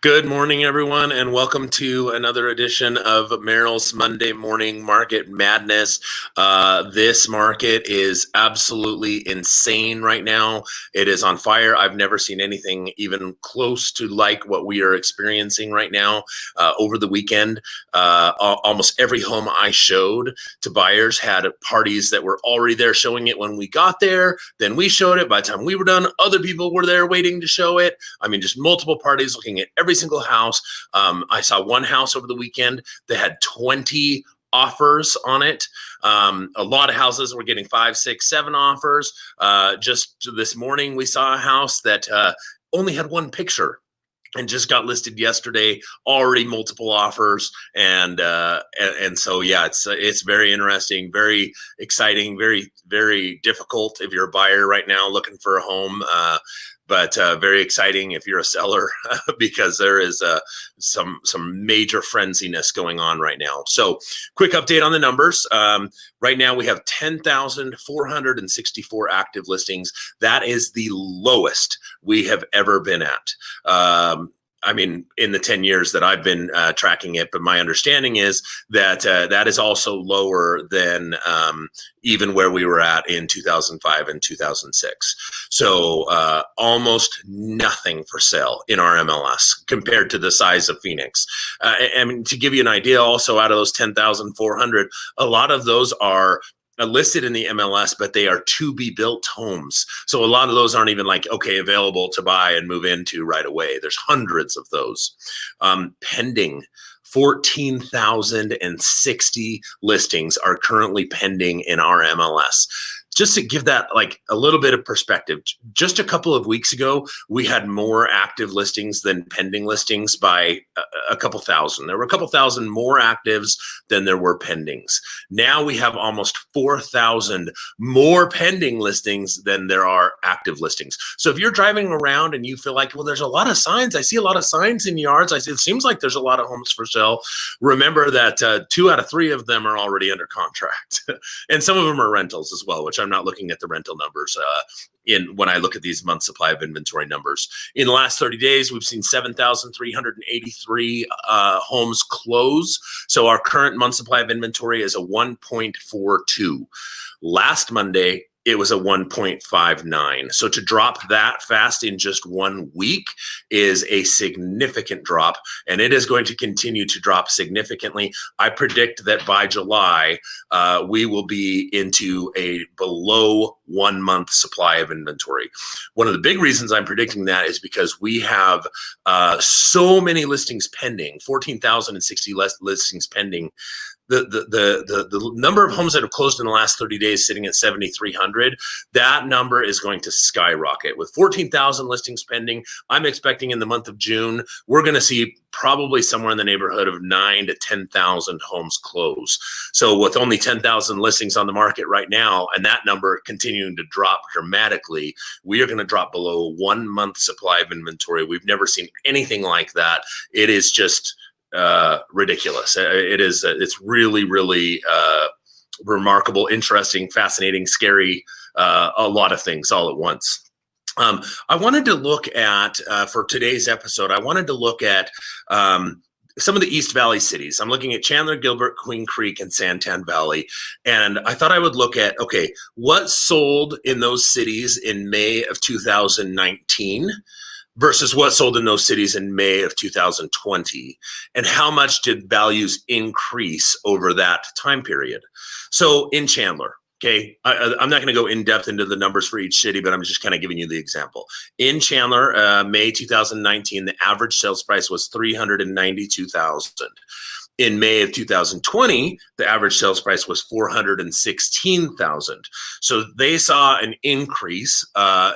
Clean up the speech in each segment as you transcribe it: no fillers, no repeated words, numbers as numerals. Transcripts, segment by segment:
Good morning, everyone, and welcome to another edition of Merrill's Monday Morning Market Madness. This market is absolutely insane right now. It is on fire. I've never seen anything even close to like what we are experiencing right now. Over the weekend, almost every home I showed to buyers had parties that were already there showing it when we got there. Then we showed it. By the time we were done, other people were there waiting to show it. I mean, just multiple parties looking at every single house. I saw one house over the weekend that had 20 offers on it. A lot of houses were getting 5, 6, 7 offers. Just this morning, we saw a house that only had one picture and just got listed yesterday, already multiple offers. And so, yeah, it's very interesting, very exciting, very, very difficult if you're a buyer right now looking for a home. But very exciting if you're a seller because there is some major frenziness going on right now. So quick update on the numbers. Right now we have 10,464 active listings. That is the lowest we have ever been at. I mean, in the 10 years that I've been tracking it, but my understanding is that that is also lower than even where we were at in 2005 and 2006. So almost nothing for sale in our MLS compared to the size of Phoenix. I mean, to give you an idea, also out of those 10,400, a lot of those are listed in the MLS, but they are to be built homes. So a lot of those aren't even like, okay, available to buy and move into right away. There's hundreds of those. Pending, 14,060 listings are currently pending in our MLS. Just to give that like a little bit of perspective, just a couple of weeks ago, we had more active listings than pending listings by a couple thousand. There were a couple thousand more actives than there were pendings. Now we have almost 4,000 more pending listings than there are active listings. So if you're driving around and you feel like, well, there's a lot of signs. I see a lot of signs in yards. It seems like there's a lot of homes for sale. Remember that 2 out of 3 of them are already under contract. And some of them are rentals as well, which I'm not looking at the rental numbers when I look at these month supply of inventory numbers. In the last 30 days, we've seen 7,383 homes close. So our current month supply of inventory is a 1.42. Last Monday, it was a 1.59. So to drop that fast in just 1 week is a significant drop, and it is going to continue to drop significantly. I predict that by July, we will be into a below 1 month supply of inventory. One of the big reasons I'm predicting that is because we have so many listings pending, 14,060 listings pending. The number of homes that have closed in the last 30 days sitting at 7,300, that number is going to skyrocket. With 14,000 listings pending, I'm expecting in the month of June, we're going to see probably somewhere in the neighborhood of 9,000 to 10,000 homes close. So with only 10,000 listings on the market right now, and that number continuing to drop dramatically, we are going to drop below 1 month supply of inventory. We've never seen anything like that. It is just ridiculous. It's really, really remarkable, interesting, fascinating, scary, a lot of things all at once. I wanted to look at, for today's episode, I wanted to look at some of the East Valley cities. I'm looking at Chandler, Gilbert, Queen Creek, and Santan Valley. And I thought I would look at, okay, what sold in those cities in May of 2019 versus what sold in those cities in May of 2020, and how much did values increase over that time period? So in Chandler, okay, I'm not going to go in depth into the numbers for each city, but I'm just kind of giving you the example. In Chandler, May 2019, the average sales price was $392,000. In May of 2020, the average sales price was $416,000. So they saw an increase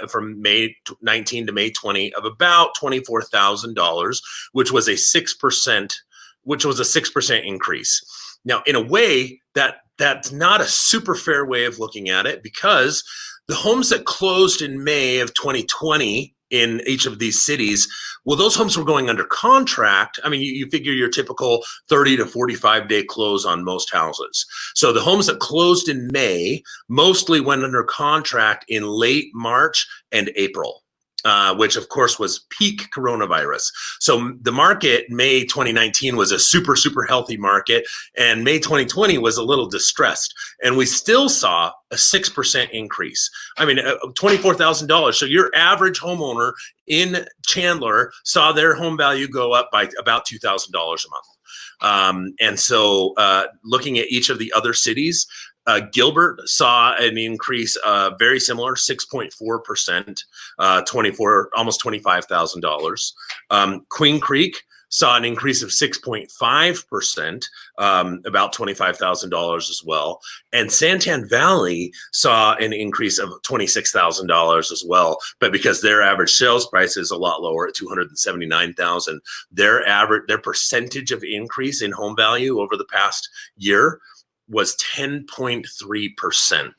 from May 19 to May 20 of about $24,000, which was a 6% increase. Now, in a way, that's not a super fair way of looking at it, because the homes that closed in May of 2020 in each of these cities, well, those homes were going under contract. I mean, you figure your typical 30 to 45 day close on most houses. So the homes that closed in May mostly went under contract in late March and April. which of course was peak coronavirus. So the market, May 2019 was a super, super healthy market, and May 2020 was a little distressed. And we still saw a 6% increase. I mean, $24,000. So your average homeowner in Chandler saw their home value go up by about $2,000 a month. And so looking at each of the other cities, Gilbert saw an increase very similar, 6.4%, almost $25,000. Queen Creek saw an increase of 6.5%, about $25,000 as well. And Santan Valley saw an increase of $26,000 as well. But because their average sales price is a lot lower at $279,000, their percentage of increase in home value over the past year was 10.3%.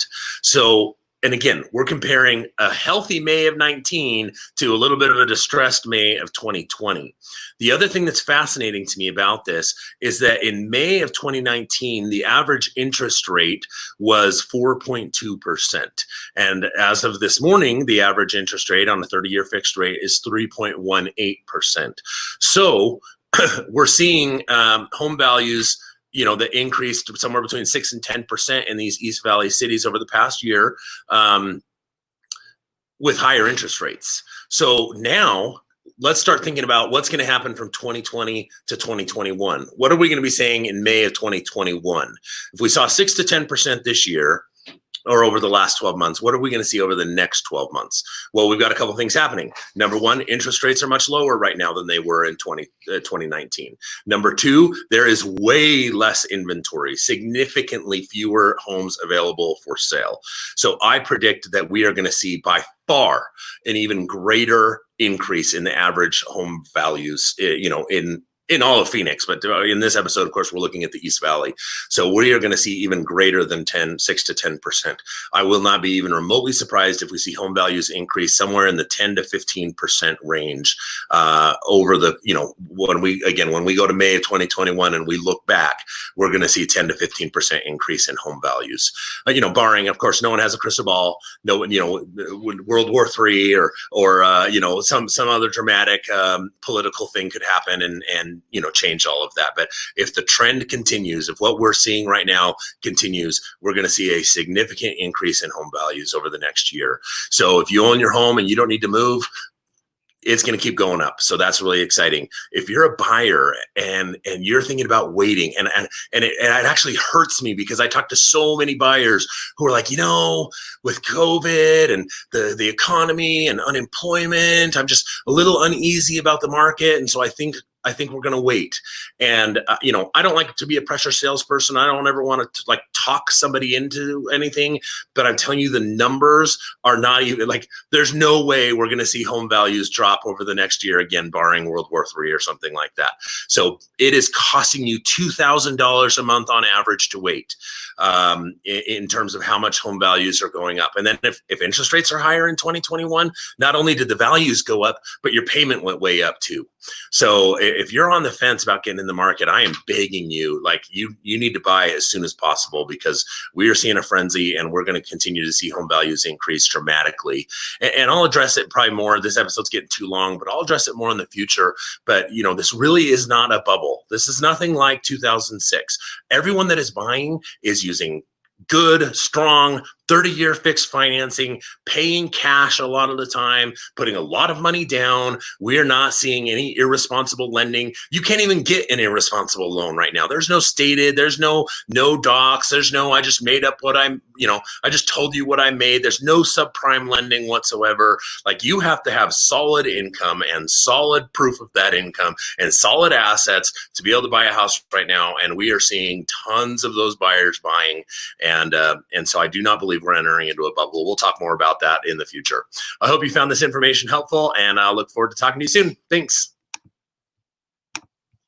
So, and again, we're comparing a healthy May of 19 to a little bit of a distressed May of 2020. The other thing that's fascinating to me about this is that in May of 2019, the average interest rate was 4.2%. And as of this morning, the average interest rate on a 30-year fixed rate is 3.18%. So we're seeing home values that increased somewhere between 6 and 10% in these East Valley cities over the past year with higher interest rates. So now let's start thinking about what's going to happen from 2020 to 2021. What are we going to be saying in May of 2021? If we saw 6 to 10% this year, or over the last 12 months, what are we going to see over the next 12 months? Well, we've got a couple things happening. Number one, interest rates are much lower right now than they were in 2019. Number two, there is way less inventory, significantly fewer homes available for sale. So I predict that we are going to see by far an even greater increase in the average home values, in all of Phoenix, but in this episode, of course, we're looking at the East Valley. So we are going to see even greater than 6 to 10%. I will not be even remotely surprised if we see home values increase somewhere in the 10 to 15% range over the, when we go to May of 2021 and we look back, we're going to see 10 to 15% increase in home values. Barring, of course, no one has a crystal ball. No one, World War III or some other dramatic political thing could happen and change all of that. But if the trend continues, if what we're seeing right now continues, we're going to see a significant increase in home values over the next year. So if you own your home and you don't need to move, it's going to keep going up. So that's really exciting. If you're a buyer and you're thinking about waiting, and it actually hurts me because I talk to so many buyers who are like, with COVID and the economy and unemployment, I'm just a little uneasy about the market. And so I think we're going to wait. And, I don't like to be a pressure salesperson. I don't ever want to talk somebody into anything, but I'm telling you, the numbers are not even there's no way we're going to see home values drop over the next year again, barring World War III or something like that. So it is costing you $2,000 a month on average to wait in terms of how much home values are going up. And then if interest rates are higher in 2021, not only did the values go up, but your payment went way up too. So if you're on the fence about getting in the market, I am begging you, you need to buy as soon as possible because we are seeing a frenzy and we're going to continue to see home values increase dramatically. And I'll address it probably more. This episode's getting too long, but I'll address it more in the future. But, this really is not a bubble. This is nothing like 2006. Everyone that is buying is using good, strong 30-year fixed financing, paying cash a lot of the time, putting a lot of money down. We are not seeing any irresponsible lending. You can't even get an irresponsible loan right now. There's no stated, there's no docs, there's no, I just made up what I just told you what I made. There's no subprime lending whatsoever. You have to have solid income and solid proof of that income and solid assets to be able to buy a house right now. And we are seeing tons of those buyers buying. And so I do not believe we're entering into a bubble. We'll talk more about that in the future. I hope you found this information helpful, and I look forward to talking to you soon. Thanks.